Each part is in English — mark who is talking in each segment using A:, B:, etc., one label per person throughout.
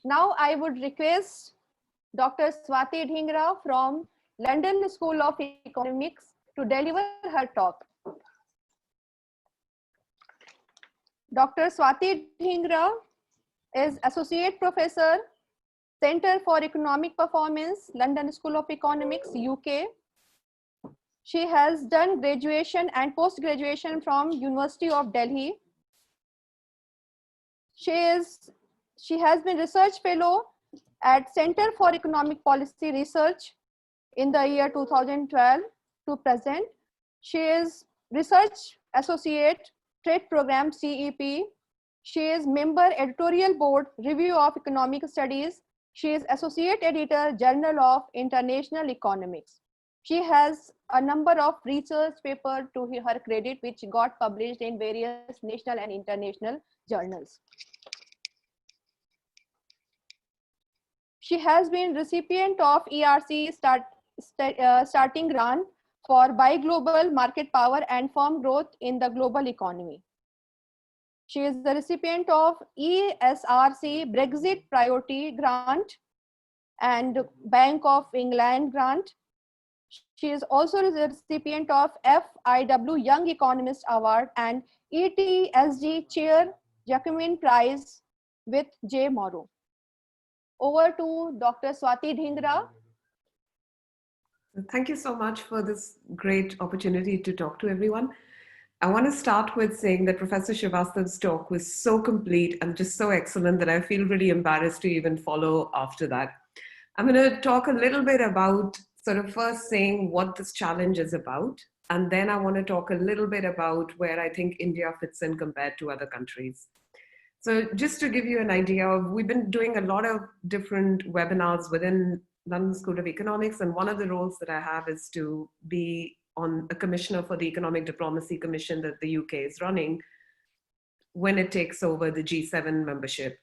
A: Now I would request Dr. Swati Dhingra from London School of Economics to deliver her talk. Dr. Swati Dhingra is Associate Professor, Center for Economic Performance, London School of Economics, UK. She has done graduation and post-graduation from University of Delhi. She has been research fellow at Center for Economic Policy Research in the year 2012 to present. She is research associate, trade program CEP. She is member editorial board, review of economic studies. She is associate editor, Journal of International Economics. She has a number of research papers to her credit, which got published in various national and international journals. She has been recipient of ERC starting grant for Buy Global Market Power and Firm Growth in the Global Economy. She is the recipient of ESRC Brexit Priority Grant and Bank of England Grant. She is also the recipient of FIW Young Economist Award and ETSG Chair Jacquemin Prize with J. Morrow. Over to Dr. Swati Dhingra.
B: Thank you so much for this great opportunity to talk to everyone. I want to start with saying that Professor Srivastava's talk was so complete and just so excellent that I feel really embarrassed to even follow after that. I'm going to talk a little bit about sort of first saying what this challenge is about, and then I want to talk a little bit about where I think India fits in compared to other countries. So just to give you an idea, we've been doing a lot of different webinars within London School of Economics, and one of the roles that I have is to be on a commissioner for the Economic Diplomacy Commission that the UK is running when it takes over the G7 membership.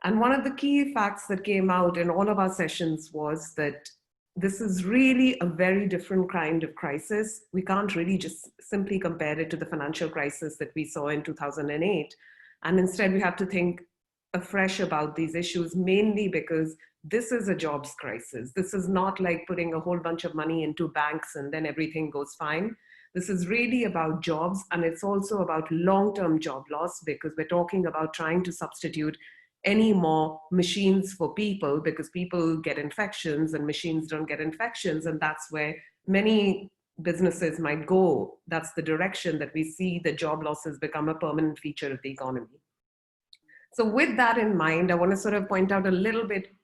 B: And one of the key facts that came out in all of our sessions was that this is really a very different kind of crisis. We can't really just simply compare it to the financial crisis that we saw in 2008. And instead, we have to think afresh about these issues, mainly because this is a jobs crisis. This is not like putting a whole bunch of money into banks and then everything goes fine. This is really about jobs, and it's also about long-term job loss, because we're talking about trying to substitute any more machines for people, because people get infections and machines don't get infections, and that's where many businesses might go. That's the direction that we see the job losses become a permanent feature of the economy. So with that in mind, I want to sort of point out a little bit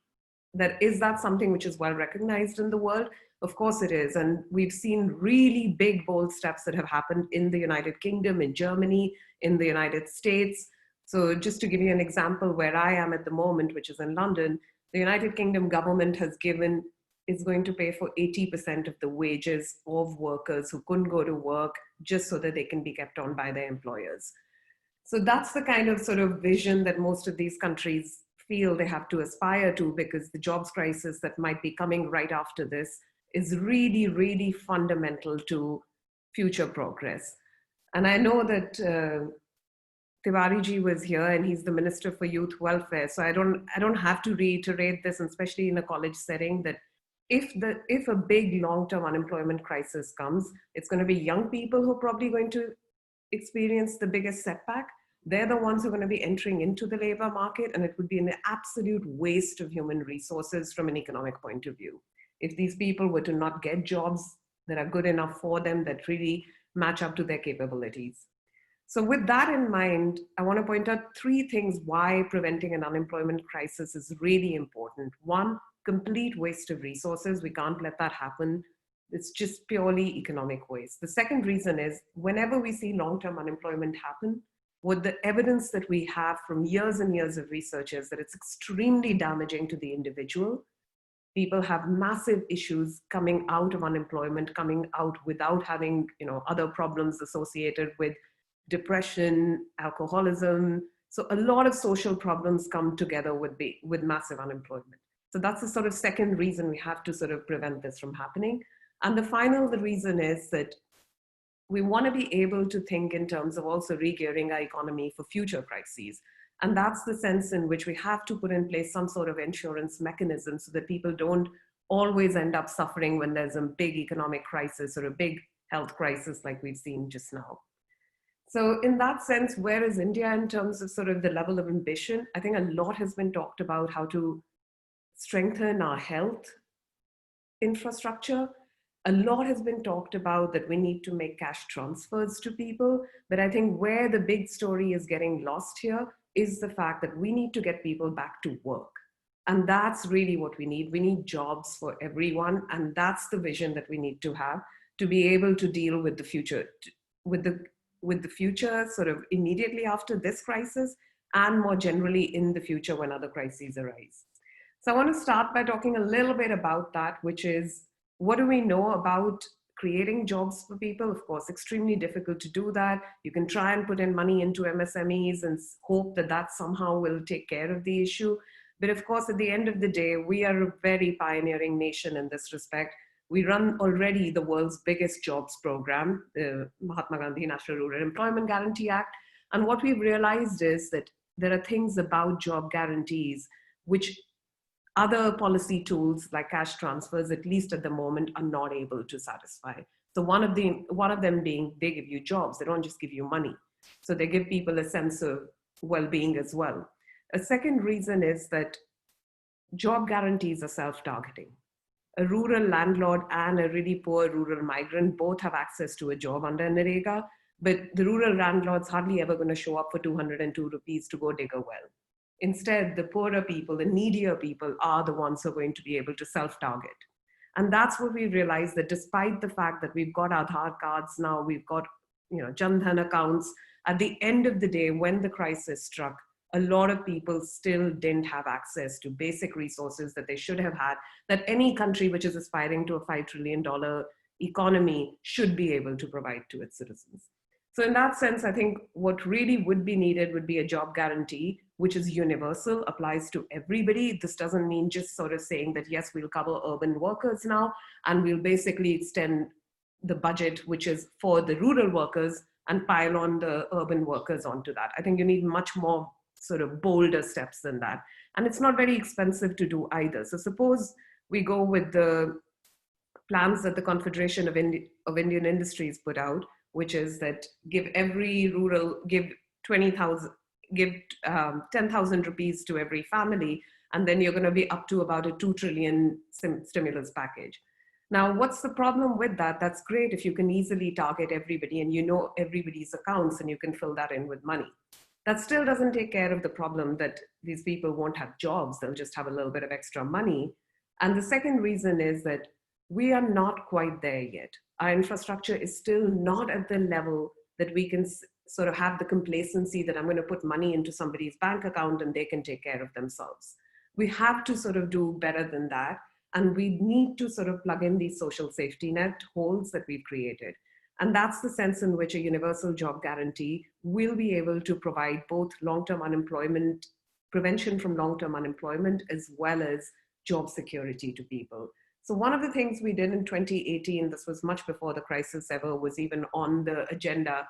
B: that is that something which is well recognized in the world? Of course it is. And we've seen really big, bold steps that have happened in the United Kingdom, in Germany, in the United States. So just to give you an example where I am at the moment, which is in London, the United Kingdom government is going to pay for 80% of the wages of workers who couldn't go to work just so that they can be kept on by their employers. So that's the kind of sort of vision that most of these countries feel they have to aspire to, because the jobs crisis that might be coming right after this is really, really fundamental to future progress. And I know that Tiwari ji was here and he's the Minister for Youth Welfare. So I don't have to reiterate this, and especially in a college setting, that if a big long-term unemployment crisis comes, it's going to be young people who are probably going to experience the biggest setback. They're the ones who are going to be entering into the labor market, and it would be an absolute waste of human resources from an economic point of view. If these people were to not get jobs that are good enough for them, that really match up to their capabilities. So with that in mind, I want to point out three things why preventing an unemployment crisis is really important. One, complete waste of resources. We can't let that happen. It's just purely economic waste. The second reason is whenever we see long-term unemployment happen, what the evidence that we have from years and years of research is that it's extremely damaging to the individual. People have massive issues coming out of unemployment, coming out without having, other problems associated with depression, alcoholism. So a lot of social problems come together with massive unemployment. So that's the sort of second reason we have to sort of prevent this from happening. And the reason is that we want to be able to think in terms of also regearing our economy for future crises. And that's the sense in which we have to put in place some sort of insurance mechanism so that people don't always end up suffering when there's a big economic crisis or a big health crisis like we've seen just now. So in that sense, where is India in terms of sort of the level of ambition? I think a lot has been talked about how to strengthen our health infrastructure. A lot has been talked about that we need to make cash transfers to people. But I think where the big story is getting lost here is the fact that we need to get people back to work. And that's really what we need. We need jobs for everyone. And that's the vision that we need to have to be able to deal with the future, with the future sort of immediately after this crisis, and more generally in the future when other crises arise. So I want to start by talking a little bit about that, which is, what do we know about creating jobs for people? Of course, extremely difficult to do that. You can try and put in money into MSMEs and hope that that somehow will take care of the issue. But of course, at the end of the day, we are a very pioneering nation in this respect. We run already the world's biggest jobs program, the Mahatma Gandhi National Rural Employment Guarantee Act. And what we've realized is that there are things about job guarantees which other policy tools like cash transfers, at least at the moment, are not able to satisfy. So one of them being, they give you jobs, they don't just give you money. So they give people a sense of well-being as well. A second reason is that job guarantees are self-targeting. A rural landlord and a really poor rural migrant both have access to a job under NREGA, but the rural landlord's hardly ever going to show up for 202 rupees to go dig a well. Instead, the poorer people, the needier people are the ones who are going to be able to self-target. And that's what we realized, that despite the fact that we've got Aadhaar cards now, we've got Jan Dhan accounts, at the end of the day, when the crisis struck, a lot of people still didn't have access to basic resources that they should have had, that any country which is aspiring to a $5 trillion economy should be able to provide to its citizens. So in that sense, I think what really would be needed would be a job guarantee, which is universal, applies to everybody. This doesn't mean just sort of saying that, yes, we'll cover urban workers now, and we'll basically extend the budget, which is for the rural workers, and pile on the urban workers onto that. I think you need much more sort of bolder steps than that. And it's not very expensive to do either. So suppose we go with the plans that the Confederation of Indian Industries put out, which is that give 10,000 rupees to every family, and then you're going to be up to about a 2 trillion stimulus package. Now, what's the problem with that? That's great if you can easily target everybody and you know everybody's accounts and you can fill that in with money. That still doesn't take care of the problem that these people won't have jobs. They'll just have a little bit of extra money. And the second reason is that we are not quite there yet. Our infrastructure is still not at the level that we can sort of have the complacency that I'm going to put money into somebody's bank account and they can take care of themselves. We have to sort of do better than that. And we need to sort of plug in these social safety net holes that we've created. And that's the sense in which a universal job guarantee will be able to provide both long-term unemployment, prevention from long-term unemployment, as well as job security to people. So one of the things we did in 2018, this was much before the crisis ever was even on the agenda,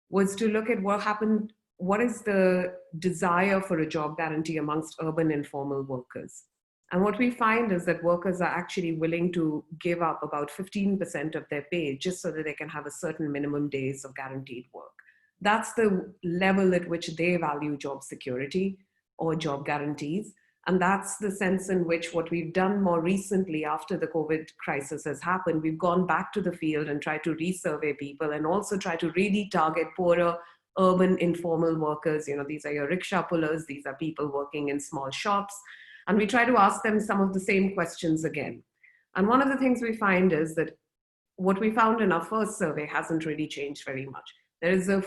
B: was to look at what happened, what is the desire for a job guarantee amongst urban informal workers. And what we find is that workers are actually willing to give up about 15% of their pay just so that they can have a certain minimum days of guaranteed work. That's the level at which they value job security or job guarantees. And that's the sense in which what we've done more recently after the COVID crisis has happened, we've gone back to the field and tried to resurvey people and also try to really target poorer urban informal workers. These are your rickshaw pullers, these are people working in small shops. And we try to ask them some of the same questions again. And one of the things we find is that what we found in our first survey hasn't really changed very much. There is a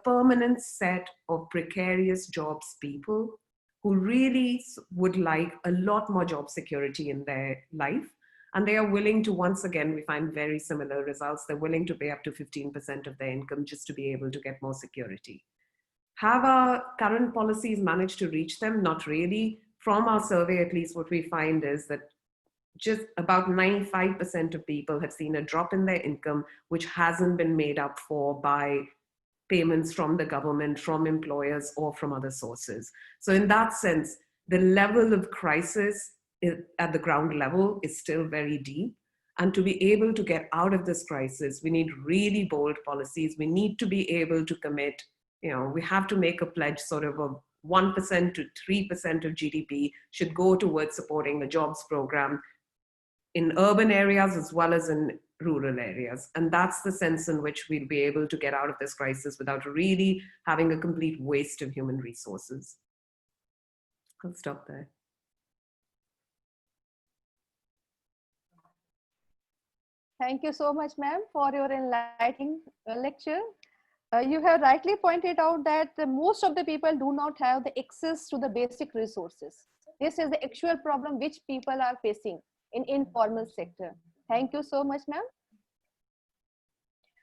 B: permanent set of precarious jobs people who really would like a lot more job security in their life. And they are willing to, once again, we find very similar results. They're willing to pay up to 15% of their income just to be able to get more security. Have our current policies managed to reach them? Not really. From our survey, at least what we find is that just about 95% of people have seen a drop in their income, which hasn't been made up for by payments from the government, from employers, or from other sources. So in that sense, the level of crisis at the ground level is still very deep. And to be able to get out of this crisis, we need really bold policies. We need to be able to commit, we have to make a pledge sort of 1% to 3% of GDP should go towards supporting the jobs program in urban areas as well as in rural areas. And that's the sense in which we'll be able to get out of this crisis without really having a complete waste of human resources. I'll stop there.
A: Thank you so much, ma'am, for your enlightening lecture. You have rightly pointed out that most of the people do not have the access to the basic resources. This is the actual problem which people are facing in informal sector. Thank you so much, ma'am.